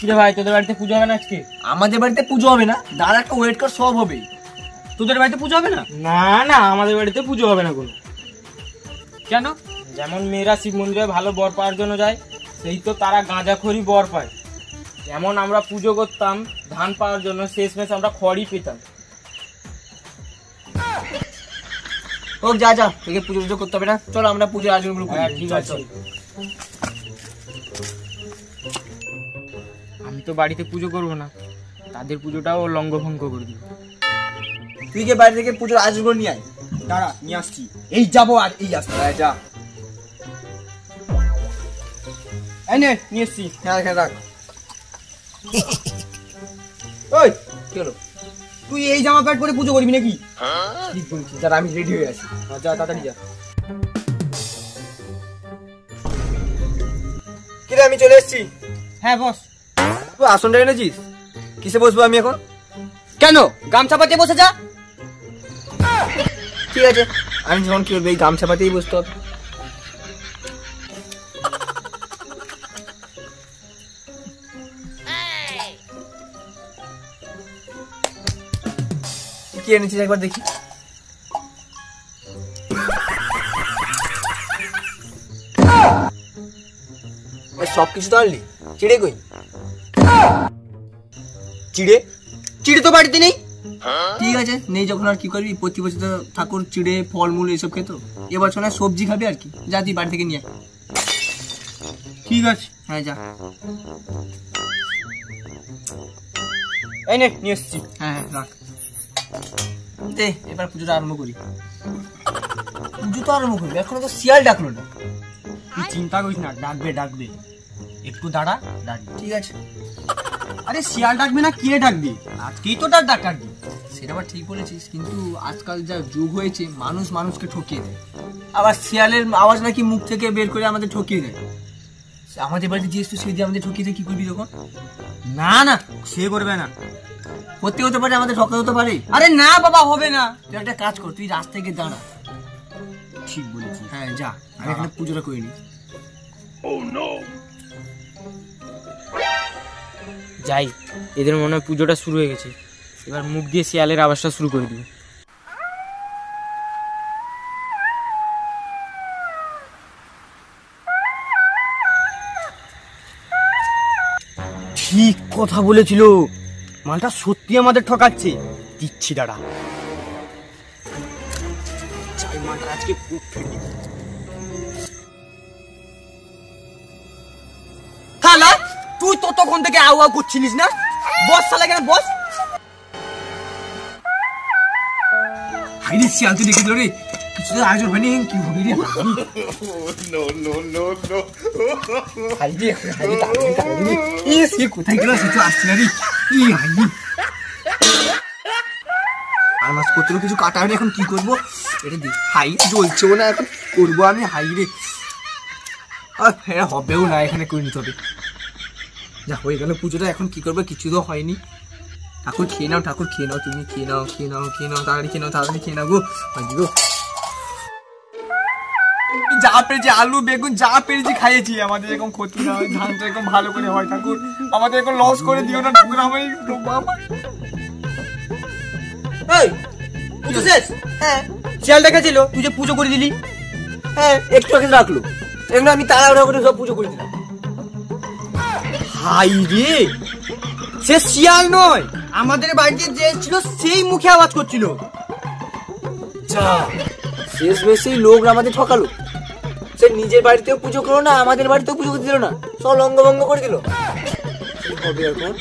কিরে ভাই, তোদের বাড়িতে পুজো হবে না আজকে? আমাদের বাড়িতে পুজো হবে না, দাঁড়া একটা ওয়েট কর, সব হবে। তোদের বাড়িতে পুজো হবে না? না না, আমাদের বাড়িতে পুজো হবে না কোনো। কেন? যেমন মেয়েরা শিব মন্দিরে ভালো বর পাওয়ার জন্য যায়, সেই তো তারা গাঁজাখড়ি বর পায়। যেমন আমরা পুজো করতাম ধান পাওয়ার জন্য, শেষমেশ আমরা খড়ই পেতাম। ও যা যা, তোকে পুজো পুজো করতে হবে না, চলো আমরা পুজোর আয়োজনগুলো করি। ঠিক আছে। আমি তো বাড়িতে পুজো করবো না, তাদের পুজোটাও লঙ্ঘভঙ্গ করে দিব। তুই গিয়ে বাড়ি থেকে পুজোর আয়োজনগুলো নিয়ে আয়। দাঁড়া, নিয়ে আসছি। এই যাবো আর এই আসতে, যা এই নে, নিয়ে এসছি। হ্যাঁ এখানে রাখ। ওই কি হলো, তুই এই জামা প্যান্ট পরে পুজো করবি নাকি? ঠিক বলছিস, যারা আমি রেডি হয়ে আছি। যা তাড়াতাড়ি যা। কিরে আমি চলে এসেছি। হ্যাঁ বস। তুই আসনটা এনেছিস? কিসে বসবো আমি এখন? কেন, গামছা পাতে বসে যা। ঠিক আছে, আমি যখন কি করবো, এই গামছা পাতেই বসতে হবে। কি এনেছিস একবার দেখি। সবকিছু তো আনলি, চিড়ে কই? চিড়ে চিড়ে তো বাড়িতে নেই। ঠিক আছে, নেই যখন আর কি করবি, প্রতি বছর তো ঠাকুর চিড়ে ফলমূল এসব খেত, এবছর না সবজি খাবি আর কি। যা তুই বাড়ি থেকে নিয়ে আয়। ঠিক আছে। হ্যাঁ যা। এই নে, নিয়ে এসছি। হ্যাঁ হ্যাঁ রাখ দে, এবার পুজোটা আরম্ভ করি। পুজো তো আরম্ভ করবি, এখনো তো শিয়াল ডাকলো না। তুই চিন্তা করিস না, ডাকবে। একটু দাঁড়া, ডাকবে। ঠিক আছে। আরে শিয়াল ডাকবে না, কে ডাকবে? আজকেই তো ডাকবি। সেটা আবার ঠিক বলেছিস, কিন্তু আজকাল যা যুগ হয়েছে, মানুষ মানুষকে ঠকিয়ে দেয়। আবার শিয়ালের আওয়াজ নাকি মুখ থেকে বের করে আমাদের ঠকিয়ে দেয়। আমাদের বাড়িতে জিনিস তো সে দিয়ে আমাদের ঠকিয়ে দেয়, কি করবি তখন? না না, সে করবে না। সত্যি হতে পারে, আমাদের ঠকা হতে পারে। আরে না বাবা, হবে না। তুই একটা কাজ কর, তুই রাস্তায় গিয়ে দাঁড়া। ঠিক বলেছিস। হ্যাঁ যা, আমি এখানে পুজোটা করে নি। যাই, এদের মনে হয় পুজোটা শুরু হয়ে গেছে। এবার মুখ দিয়ে শিয়ালের আওয়াজটা শুরু করে দিব। ঠিক কথা বলেছিল, মালটা সত্যি আমাদের ঠকাচ্ছে। দিচ্ছি দাঁড়া। চাই মালটা আজকে খুব ফেলি। খালা, তুই ততক্ষণ থেকে আউ আউ করছিলিস না? বস শালা, কেন বস। হাইরে শিয়াল তুই দেখে দিল রে, কিছু তো আয়োজন হয়নি, কি হবে রে? হাইরে হাইরে তাড়াতাড়ি, এ সে কোথায় গেল, সে তো আসছে না রে। কি হাইরে, আর মাছপত্র কিছু কাটা হয়নি, এখন কি করবো? এটা দেখ, হাই জ্বলছেও না, এখন করবো আমি। হাইরে হ্যাঁ, হবেও না, এখানে করে নিতে হবে। যা হয়ে গেল পুজোটা, এখন কি করবো? কিছু তো হয়নি। ঠাকুর খেয়ে নাও, ঠাকুর খেয়ে নাও, তুমি খেয়ে নাও, তাড়াতাড়ি খেয়ে নাও গো। গো যা পেরেছি, আলু বেগুন যা পেরেছি খাইয়েছি। আমাদের এরকম ক্ষতি না হয়, ধানটা এরকম ভালো করে হয়। ঠাকুর আমাদের এরকম লস করে দিও না ঠাকুর। আমি পুজো শেষ? হ্যাঁ, শিয়াল দেখাছিল, তুই যে পুজো করে দিলি। হ্যাঁ একটু আগে রাখলো, এমনি আমি তাড়াহুড়া করে সব পুজো করে দিলাম। হাই রে, সে শিয়াল নয়, আমাদের বাড়িতে যে ছিল সেই মুখে আওয়াজ করছিল। যা, শেষ বেশি লোক আমাদের ঠকালো। সে নিজের বাড়িতেও পুজো করলো না, আমাদের বাড়িতেও পুজো করতে দিল না, সব লঙ্ঘভঙ্গ করে দিল। কি হবে এখন?